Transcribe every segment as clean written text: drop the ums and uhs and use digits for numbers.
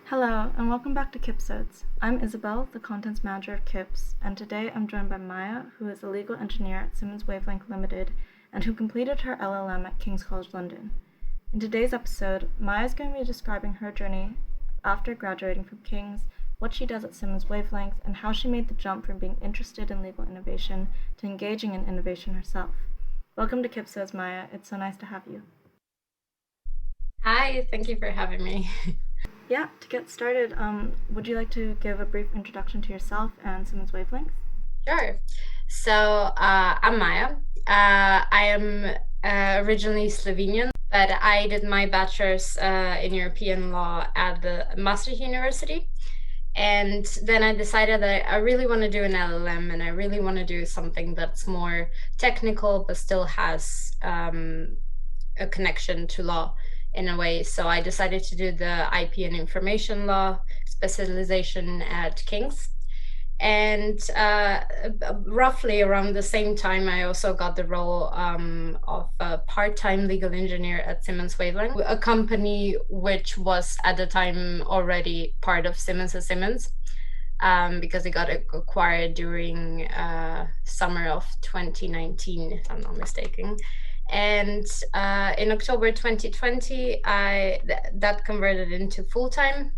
Hello, and welcome back to KIIPSODES. I'm Isabel, the Contents Manager of KIIPS, and today I'm joined by Maja, who is a legal engineer at Simmons Wavelength Ltd, and who completed her LLM at King's College London. In today's episode, Maja is going to be describing her journey after graduating from King's, what she does at Simmons Wavelength, and how she made the jump from being interested in legal innovation to engaging in innovation herself. Welcome to KIIPSODES, Maja. It's so nice to have you. Hi, thank you for having me. Yeah, to get started, would you like to give a brief introduction to yourself and Simmons Wavelength? Sure. I'm Maja. I am originally Slovenian, but I did my bachelor's in European law at the Maastricht University. And then I decided that I really want to do an LLM and I really want to do something that's more technical, but still has a connection to law in a way. So I decided to do the IP and information law specialization at King's. And roughly around the same time, I also got the role of a part-time legal engineer at Simmons Wavelength, a company which was at the time already part of Simmons & Simmons, because it got acquired during summer of 2019, if I'm not mistaken. And in October 2020, that converted into full-time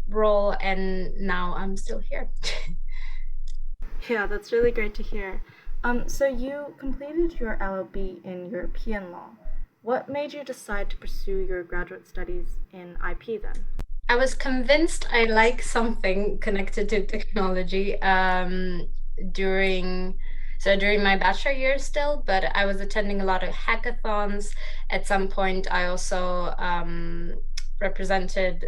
role, and now I'm still here. Yeah, that's really great to hear. So you completed your LLB in European law. What made you decide to pursue your graduate studies in IP then? I was convinced I like something connected to technology during my bachelor years still, but I was attending a lot of hackathons. At some point, I also represented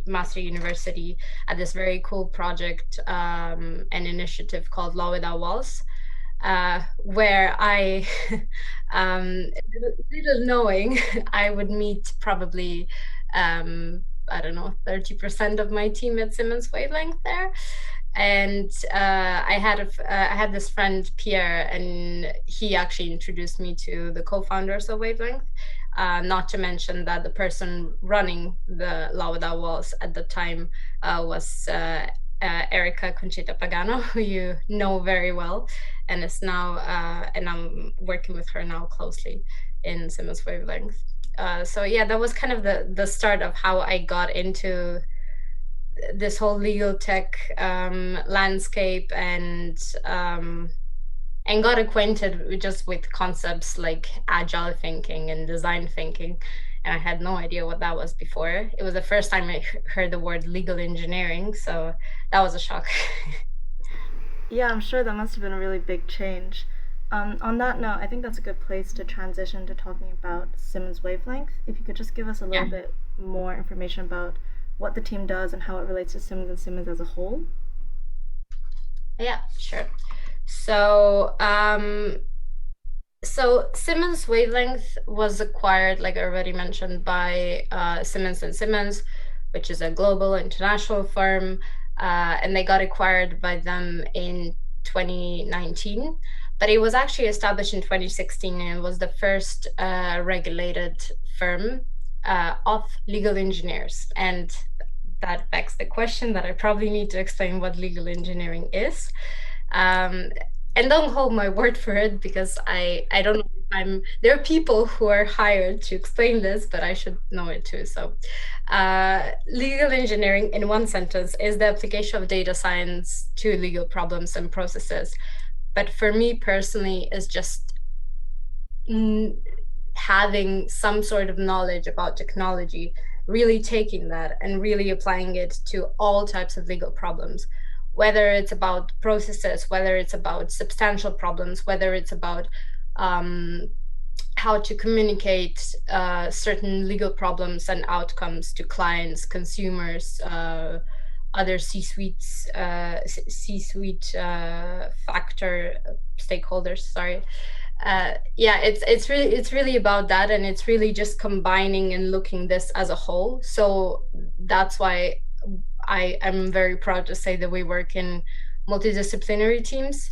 Maastricht University at this very cool project, an initiative called Law Without Walls, where I, little knowing, I would meet probably, I don't know, 30% of my team at Simmons Wavelength there. And I had this friend, Pierre, and he actually introduced me to the co-founders of Wavelength. Not to mention that the person running the Law Without Walls at the time was Erica Conchita Pagano, who you know very well, and is now, and I'm working with her now closely in Simmons Wavelength. So yeah, that was kind of the start of how I got into this whole legal tech landscape, and got acquainted with concepts like agile thinking and design thinking. And I had no idea what that was before. It was the first time I heard the word legal engineering, so that was a shock. Yeah, I'm sure that must have been a really big change. On that note, I think that's a good place to transition to talking about Simmons Wavelength. If you could just give us a little bit more information about what the team does and how it relates to Simmons & Simmons as a whole. Yeah, sure. So Simmons Wavelength was acquired, like I already mentioned, by Simmons & Simmons, which is a global international firm, and they got acquired by them in 2019. But it was actually established in 2016, and it was the first regulated firm of legal engineers. And that begs the question that I probably need to explain what legal engineering is. And don't hold my word for it, because I don't know if there are people who are hired to explain this, but I should know it too. So legal engineering, in one sentence, is the application of data science to legal problems and processes. But for me personally, is just having some sort of knowledge about technology, really taking that and really applying it to all types of legal problems, whether it's about processes, whether it's about substantial problems, whether it's about how to communicate certain legal problems and outcomes to clients, consumers, other C-suite factor stakeholders. Sorry. Yeah, it's really about that, and it's really just combining and looking this as a whole. So that's why I am very proud to say that we work in multidisciplinary teams,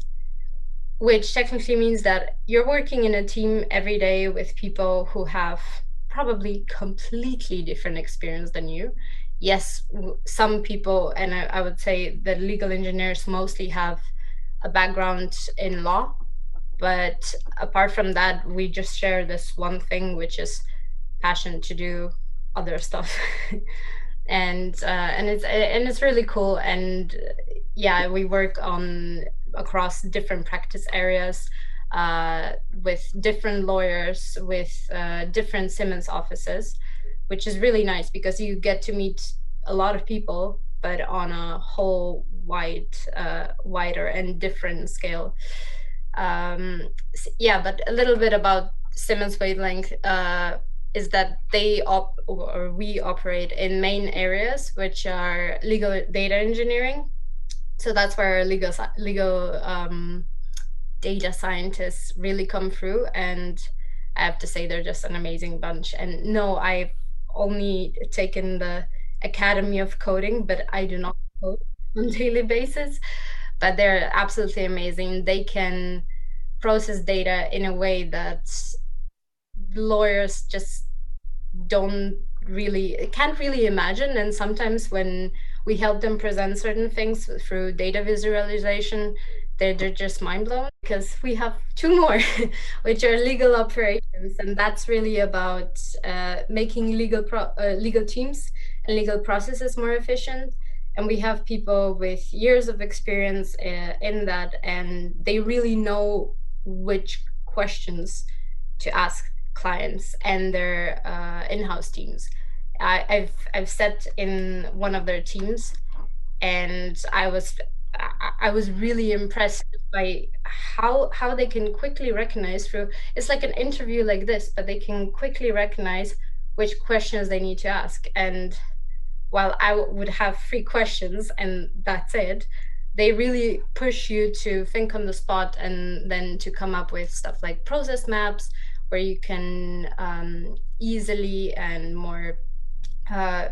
which technically means that you're working in a team every day with people who have probably completely different experience than you, yes, some people, and I would say the legal engineers mostly have a background in law, but apart from that, we just share this one thing, which is passion to do other stuff. And it's really cool. And yeah, we work on across different practice areas, with different lawyers, with different Simmons offices, which is really nice because you get to meet a lot of people, but on a whole wider and different scale. Yeah, but a little bit about Simmons Wavelength is that we operate in main areas, which are legal data engineering. So that's where legal data scientists really come through, and I have to say they're just an amazing bunch. And no, I've only taken the Academy of Coding, but I do not code on a daily basis. But they're absolutely amazing. They can process data in a way that lawyers just can't really imagine. And sometimes when we help them present certain things through data visualization, they're just mind blown, because we have two more which are legal operations, and that's really about making legal teams and legal processes more efficient. And we have people with years of experience in that, and they really know which questions to ask clients and their in-house teams. I've sat in one of their teams, and I was really impressed by how they can quickly recognize through, it's like an interview like this, but they can quickly recognize which questions they need to ask. And while I would have 3 questions and that's it, they really push you to think on the spot, and then to come up with stuff like process maps, where you can easily and more uh,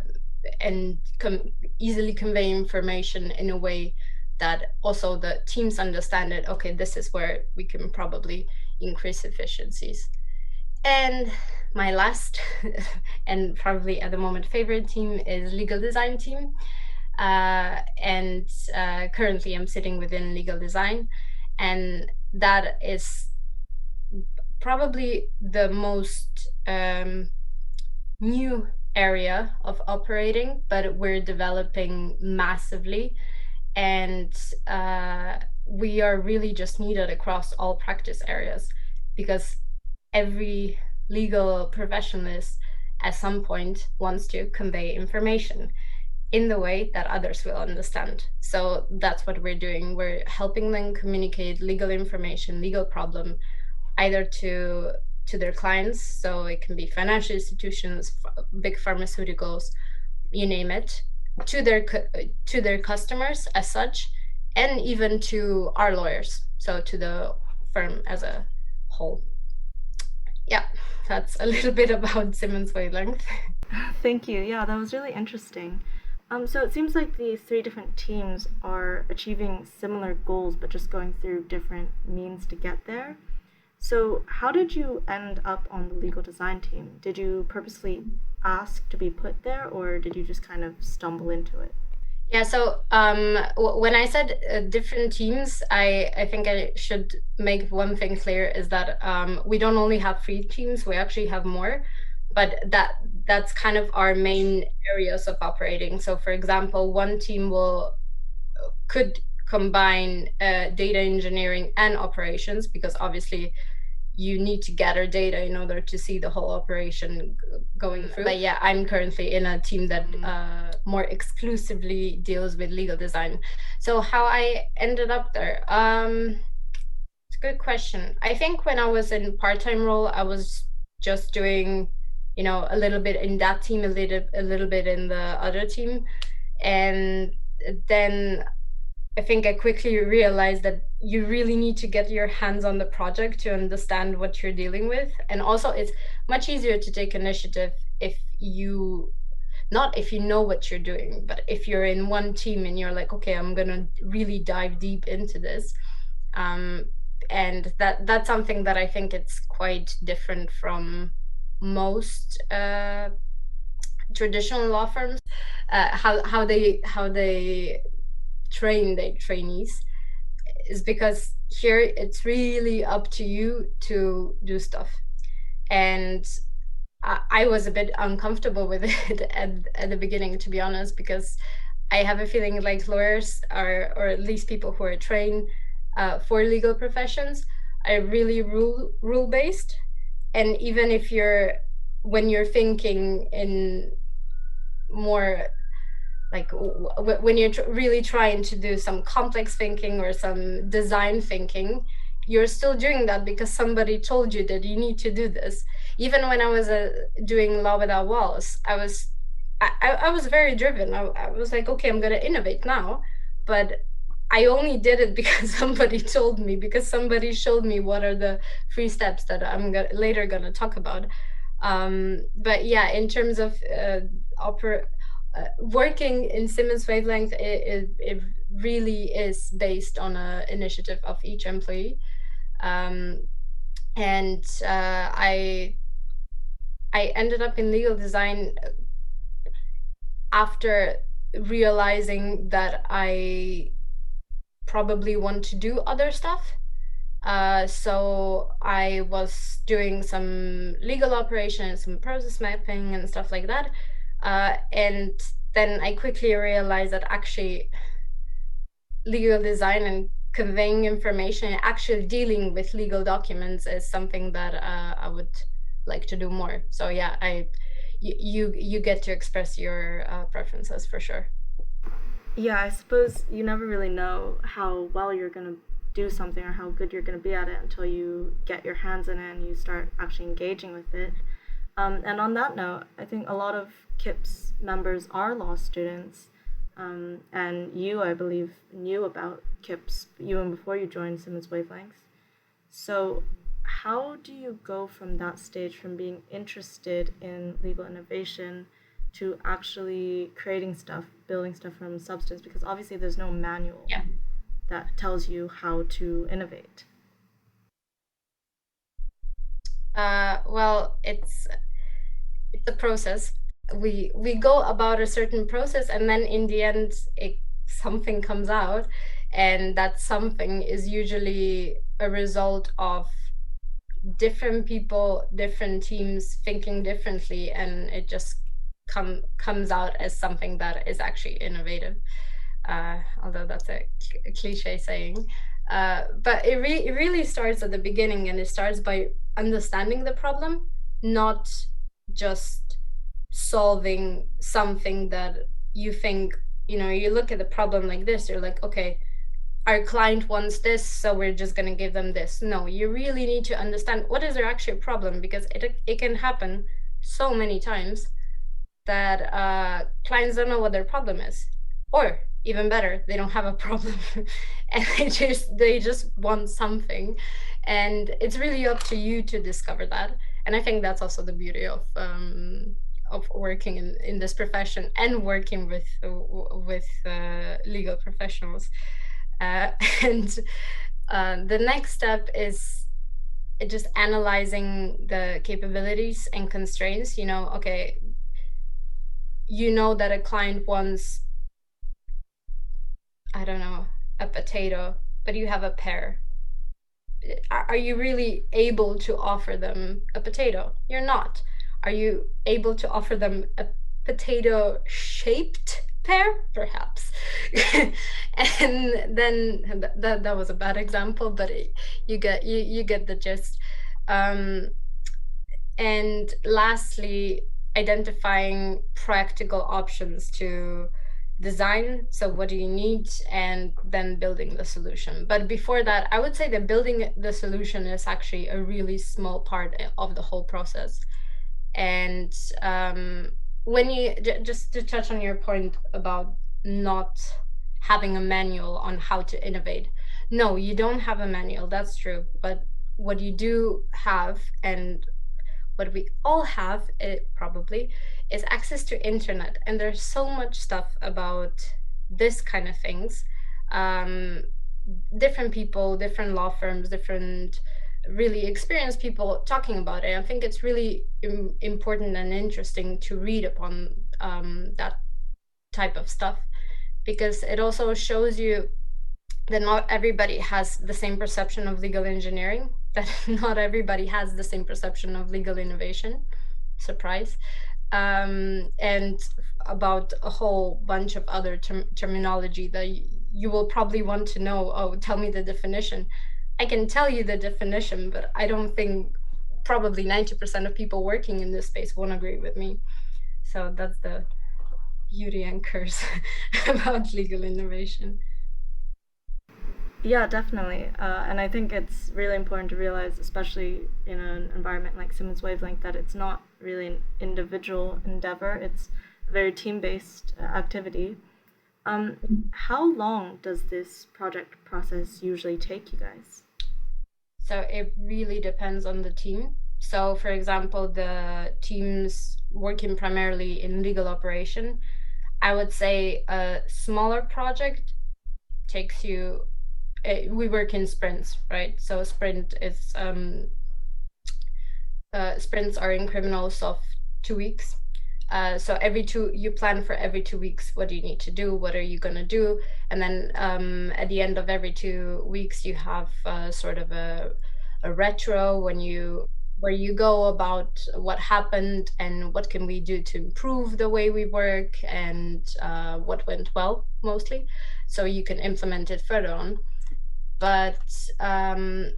easily convey information in a way that also the teams understand it. Okay, this is where we can probably increase efficiencies. And my last and probably at the moment favorite team is legal design team. And currently I'm sitting within legal design, and that is probably the most new area of operating, but we're developing massively. And we are really just needed across all practice areas, because every legal professionalist at some point wants to convey information in the way that others will understand. So that's what we're doing. We're helping them communicate legal information, legal problem, either to their clients, so it can be financial institutions, big pharmaceuticals, you name it, to their customers as such, and even to our lawyers, so to the firm as a whole. Yeah, that's a little bit about Simmons Wavelength. Thank you. Yeah, that was really interesting. So it seems like the 3 different teams are achieving similar goals, but just going through different means to get there. So how did you end up on the legal design team? Did you purposely ask to be put there, or did you just kind of stumble into it? Yeah, so when I said different teams, I think I should make one thing clear, is that we don't only have 3 teams, we actually have more, but that's kind of our main areas of operating. So for example, one team could combine data engineering and operations, because obviously you need to gather data in order to see the whole operation going through. But yeah, I'm currently in a team that more exclusively deals with legal design. So how I ended up there? It's a good question. I think when I was in part-time role, I was just doing, a little bit in that team, a little bit in the other team. And then I think I quickly realized that you really need to get your hands on the project to understand what you're dealing with. And also it's much easier to take initiative if you know what you're doing, but if you're in one team and you're like, okay, I'm gonna really dive deep into this. And that's something that I think it's quite different from most traditional law firms, how they train their trainees, is because here it's really up to you to do stuff. And I was a bit uncomfortable with it at the beginning, to be honest, because I have a feeling like lawyers are, or at least people who are trained for legal professions, are really rule based. And even if when you're thinking in more like when you're really trying to do some complex thinking or some design thinking, you're still doing that because somebody told you that you need to do this. Even when I was doing Law Without Walls, I was very driven. I was like, okay, I'm going to innovate now, but I only did it because somebody told me, because somebody showed me what are the 3 steps that I'm later going to talk about. But yeah, in terms of working in Simmons Wavelength, it really is based on an initiative of each employee. And I ended up in legal design after realizing that I probably want to do other stuff. So I was doing some legal operations, some process mapping and stuff like that. And then I quickly realized that actually legal design and conveying information, actually dealing with legal documents, is something that I would like to do more. So yeah, you get to express your preferences for sure. Yeah, I suppose you never really know how well you're going to do something or how good you're going to be at it until you get your hands in it and you start actually engaging with it. And on that note, I think a lot of KIIPS members are law students. And you, I believe, knew about KIIPS even before you joined Simmons Wavelengths. So how do you go from that stage, from being interested in legal innovation to actually creating stuff, building stuff from substance? Because obviously there's no manual that tells you how to innovate. Well, it's a process. We go about a certain process, and then in the end, something comes out, and that something is usually a result of different people, different teams thinking differently, and it just comes out as something that is actually innovative. Although that's a cliche saying. But it really starts at the beginning, and it starts by understanding the problem, not just solving something that you think, you look at the problem like this, you're like, okay, our client wants this, so we're just going to give them this. No, you really need to understand what is their actual problem, because it can happen so many times that clients don't know what their problem is, or even better, they don't have a problem and they just want something, and it's really up to you to discover that. And I think that's also the beauty of working in this profession and working with legal professionals. And the next step is just analyzing the capabilities and constraints. Okay, that a client wants, I don't know, a potato, but you have a pear. Are you really able to offer them a potato? You're not. Are you able to offer them a potato shaped pear? Perhaps. And then that was a bad example, but you get the gist. And lastly, identifying practical options to design. So what do you need? And then building the solution. But before that, I would say that building the solution is actually a really small part of the whole process. And when you, just to touch on your point about not having a manual on how to innovate, no, you don't have a manual, that's true. But what you do have, and what we all have, probably, is access to internet. And there's so much stuff about this kind of things. Different people, different law firms, different really experienced people talking about it. I think it's really important and interesting to read upon that type of stuff, because it also shows you that not everybody has the same perception of legal engineering, that not everybody has the same perception of legal innovation. Surprise. And about a whole bunch of other terminology that you will probably want to know. Oh, tell me the definition. I can tell you the definition, but I don't think probably 90% of people working in this space won't agree with me. So that's the beauty and curse about legal innovation. Yeah, definitely. And I think it's really important to realize, especially in an environment like Simmons Wavelength, that it's not really an individual endeavor. It's a very team-based activity. How long does this project process usually take you guys? So it really depends on the team. So for example, the teams working primarily in legal operation, I would say a smaller project takes you, we work in sprints, right? So a sprint is, sprints are incrementals of 2 weeks. So you plan for every 2 weeks, what do you need to do, what are you going to do, and then at the end of every 2 weeks you have sort of a retro where you go about what happened and what can we do to improve the way we work, and what went well mostly, so you can implement it further on. But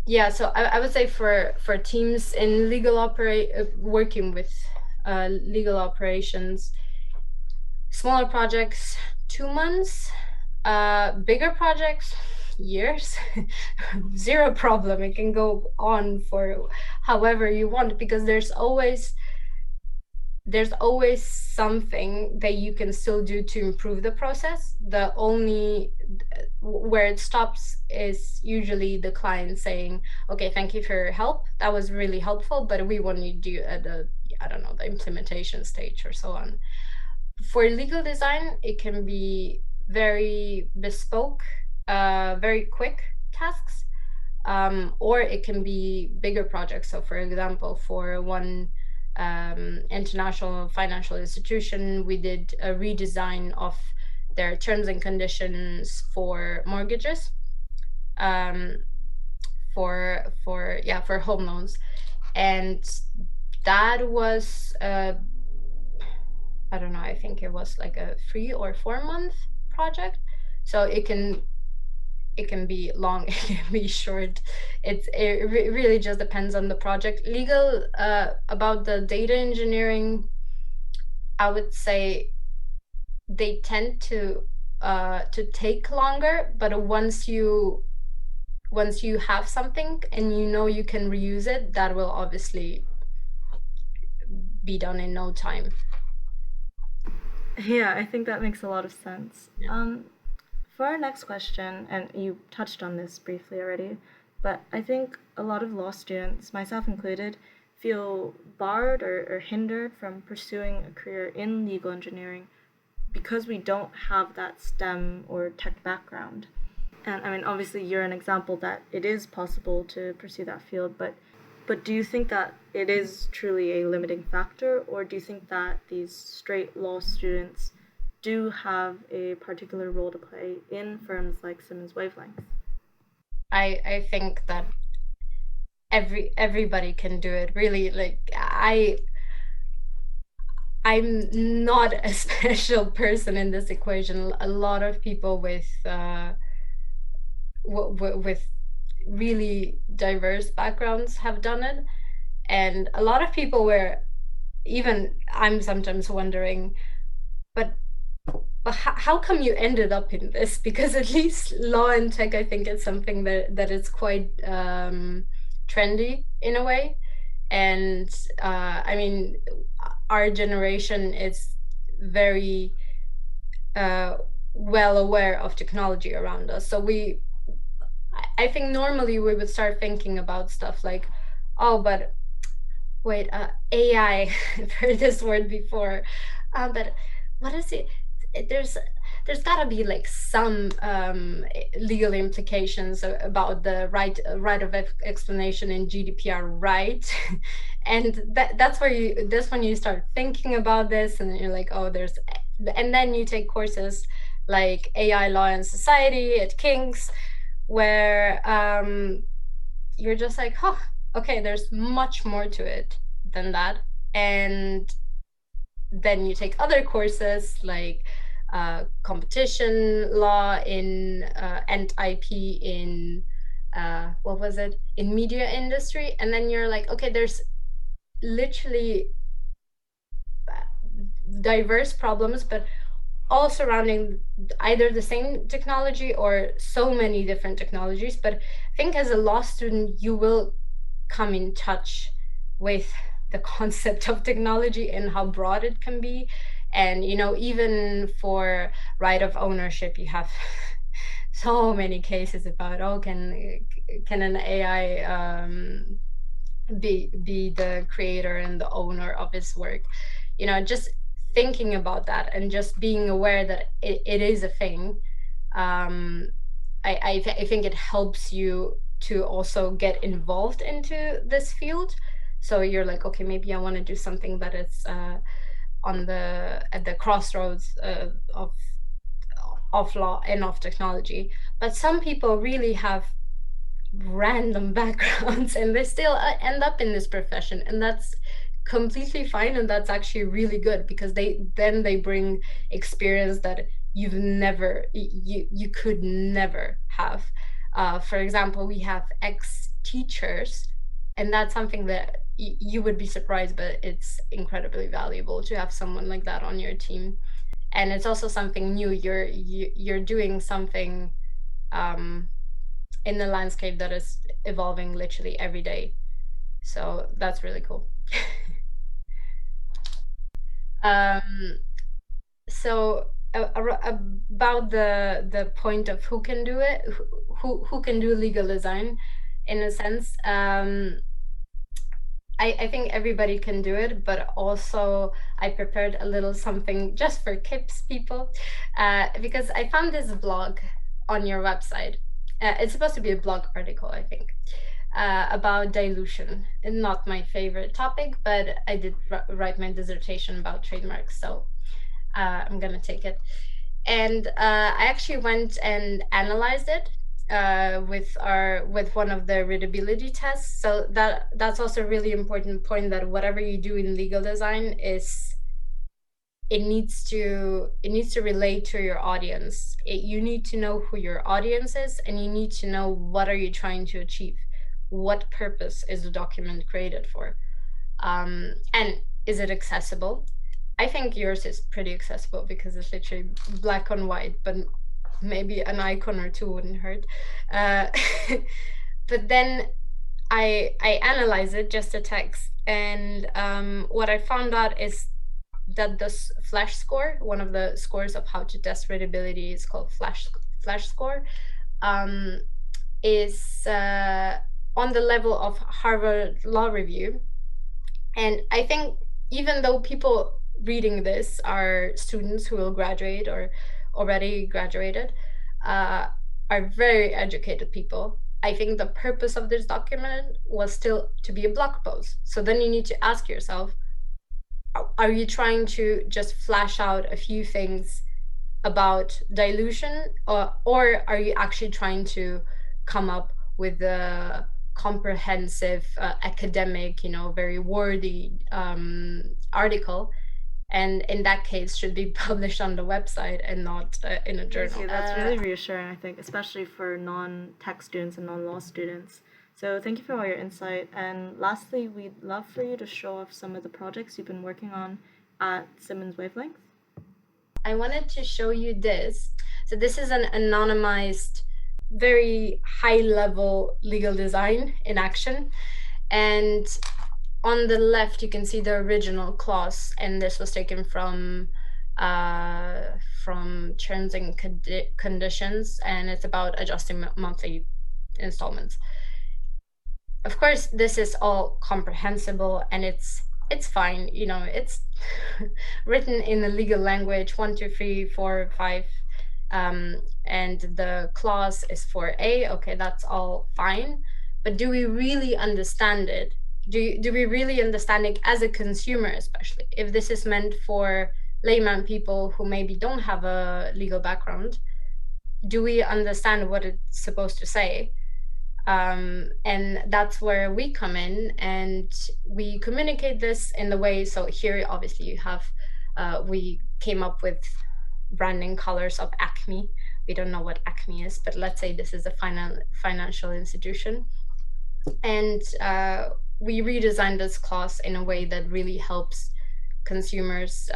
yeah, so I would say for teams in working with legal operations, smaller projects 2 months, bigger projects years. Zero problem, it can go on for however you want, because there's always something that you can still do to improve the process. The only where it stops is usually the client saying, okay, thank you for your help, that was really helpful, but we want you to do at the, I don't know, the implementation stage or so on. For legal design, it can be very bespoke, very quick tasks, or it can be bigger projects. So for example, for one international financial institution, we did a redesign of their terms and conditions for mortgages, for home loans, and that was I don't know, I think it was like a 3 or 4 month project. So it can be long, it can be short. It really just depends on the project. Legal, about the data engineering, I would say they tend to take longer, but once you have something and you know you can reuse it, that will obviously be done in no time. Yeah, I think that makes a lot of sense. Yeah. For our next question, and you touched on this briefly already, but I think a lot of law students, myself included, feel barred or hindered from pursuing a career in legal engineering because we don't have that STEM or tech background. And I mean, obviously, you're an example that it is possible to pursue that field, but do you think that it is truly a limiting factor, or do you think that these straight law students do have a particular role to play in firms like Simmons Wavelength? I think that everybody can do it, really. Like I'm not a special person in this equation. A lot of people with with really diverse backgrounds have done it, and a lot of people were, even I'm sometimes wondering, but how come you ended up in this? Because at least law and tech, I think it's something that is quite trendy in a way. And I mean, our generation is very well aware of technology around us. So I think normally we would start thinking about stuff like, oh, but wait, AI, I've heard this word before, but what is it? There's there's got to be like some legal implications about the right of explanation in GDPR, right? And that's when you start thinking about this, and you're like, oh, and then you take courses like AI Law and Society at King's, where you're just like, huh, okay, there's much more to it than that. And then you take other courses like competition law and IP in what was it, in media industry, and then you're like, okay, there's literally diverse problems, but all surrounding either the same technology or so many different technologies. But I think as a law student, you will come in touch with the concept of technology and how broad it can be. And, you know, even for right of ownership, you have so many cases about, oh, can an AI be the creator and the owner of his work? You know, just thinking about that and just being aware that it is a thing. I think it helps you to also get involved into this field. So you're like, okay, maybe I want to do something that is at the crossroads of law and of technology. But some people really have random backgrounds and they still end up in this profession, and that's completely fine, and that's actually really good, because they bring experience that you could never have. For example, we have ex-teachers, and that's something that you would be surprised, but it's incredibly valuable to have someone like that on your team. And it's also something new. You're doing something in the landscape that is evolving literally every day. So that's really cool. So about the point of who can do it, who can do legal design, in a sense, I think everybody can do it, but also I prepared a little something just for KIIPS people, because I found this blog on your website. It's supposed to be a blog article, I think, about dilution. And not my favorite topic, but I did write my dissertation about trademarks, so I'm gonna take it. And I actually went and analyzed it with one of the readability tests. So that's also a really important point, that whatever you do in legal design it needs to relate to your audience. You need to know who your audience is, and you need to know what are you trying to achieve. What purpose is the document created for? And is it accessible? I think yours is pretty accessible because it's literally black on white, but maybe an icon or two wouldn't hurt. But then I analyze it, just a text, and what I found out is that this flash score, one of the scores of how to test readability, is called flash score, is on the level of Harvard Law Review. And I think even though people reading this are students who will graduate or already graduated, are very educated people, I think the purpose of this document was still to be a blog post. So then you need to ask yourself, are you trying to just flash out a few things about dilution, or are you actually trying to come up with a comprehensive academic, very wordy article? And in that case, should be published on the website and not in a journal. See, that's really reassuring, I think, especially for non-tech students and non-law students. So thank you for all your insight. And lastly, we'd love for you to show off some of the projects you've been working on at Simmons Wavelength. I wanted to show you this. So this is an anonymized, very high-level legal design in action. And on the left, you can see the original clause, and this was taken from terms and conditions, and it's about adjusting monthly installments. Of course, this is all comprehensible, and it's fine. It's written in the legal language, 1, 2, 3, 4, 5 and the clause is for A, okay, that's all fine. But do we really understand it? Do we really understand it as a consumer, especially if this is meant for layman people who maybe don't have a legal background? Do we understand what it's supposed to say? And that's where we come in, and we communicate this in the way. So here, obviously, you have we came up with branding colors of Acme. We don't know what Acme is, but let's say this is a financial institution, and we redesigned this clause in a way that really helps consumers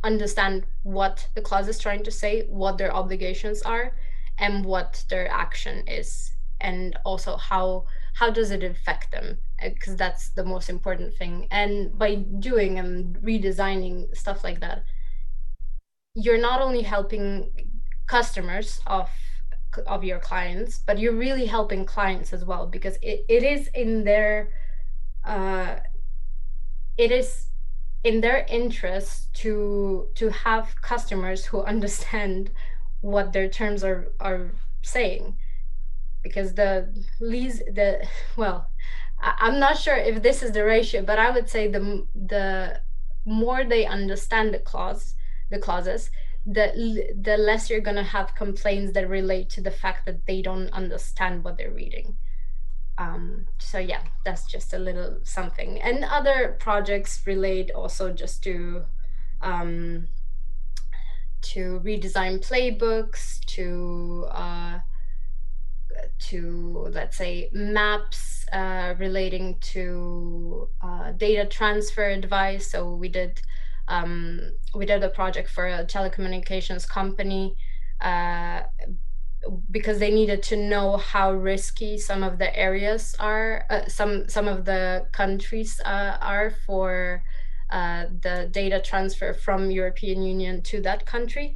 understand what the clause is trying to say, what their obligations are, and what their action is, and also how does it affect them, because that's the most important thing. And by doing and redesigning stuff like that, you're not only helping customers of your clients, but you're really helping clients as well, because it is in their it is in their interest to have customers who understand what their terms are saying, because I'm not sure if this is the ratio, but I would say the more they understand the clauses, the less you're going to have complaints that relate to the fact that they don't understand what they're reading. So yeah, that's just a little something. And other projects relate also just to redesign playbooks, to let's say maps relating to data transfer advice. So we did a project for a telecommunications company because they needed to know how risky some of the areas are, some of the countries are for the data transfer from European Union to that country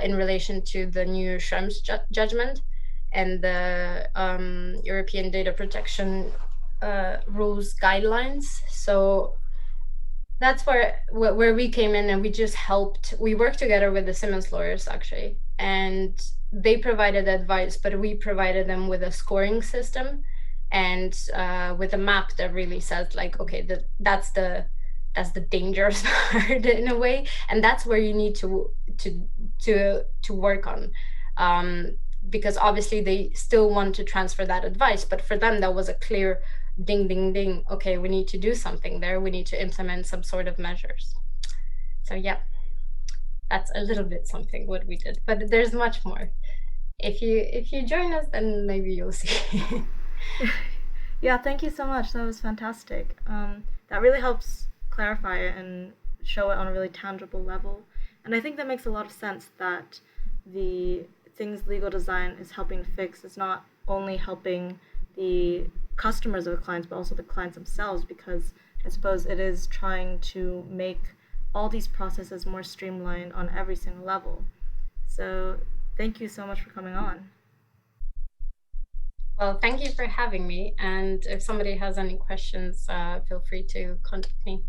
in relation to the new Schrems judgment and the European data protection rules guidelines. So that's where we came in, and we just helped. We worked together with the Simmons lawyers, actually, and they provided advice, but we provided them with a scoring system and with a map that really says, like, okay, that's the dangerous part in a way, and that's where you need to work on, because obviously they still want to transfer that advice, but for them that was a clear ding ding ding, okay, we need to do something there, we need to implement some sort of measures. So yeah, that's a little bit something what we did, but there's much more. If you join us, then maybe you'll see. Yeah, thank you so much. That was fantastic. That really helps clarify it and show it on a really tangible level. And I think that makes a lot of sense, that the things legal design is helping fix is not only helping the customers of the clients, but also the clients themselves, because I suppose it is trying to make all these processes more streamlined on every single level. So thank you so much for coming on. Well, thank you for having me. And if somebody has any questions, feel free to contact me.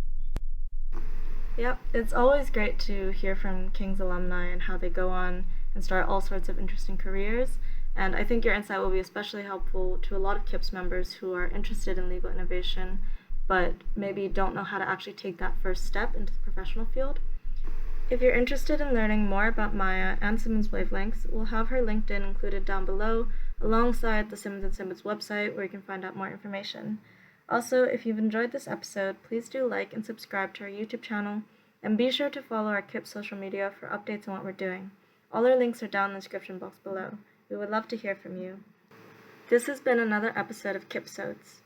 Yep, it's always great to hear from King's alumni and how they go on and start all sorts of interesting careers. And I think your insight will be especially helpful to a lot of KIIPS members who are interested in legal innovation, but maybe don't know how to actually take that first step into the professional field. If you're interested in learning more about Maja and Simmons Wavelengths, we'll have her LinkedIn included down below, alongside the Simmons & Simmons website, where you can find out more information. Also, if you've enjoyed this episode, please do like and subscribe to our YouTube channel, and be sure to follow our KIIPS social media for updates on what we're doing. All our links are down in the description box below. We would love to hear from you. This has been another episode of KIIPSODES.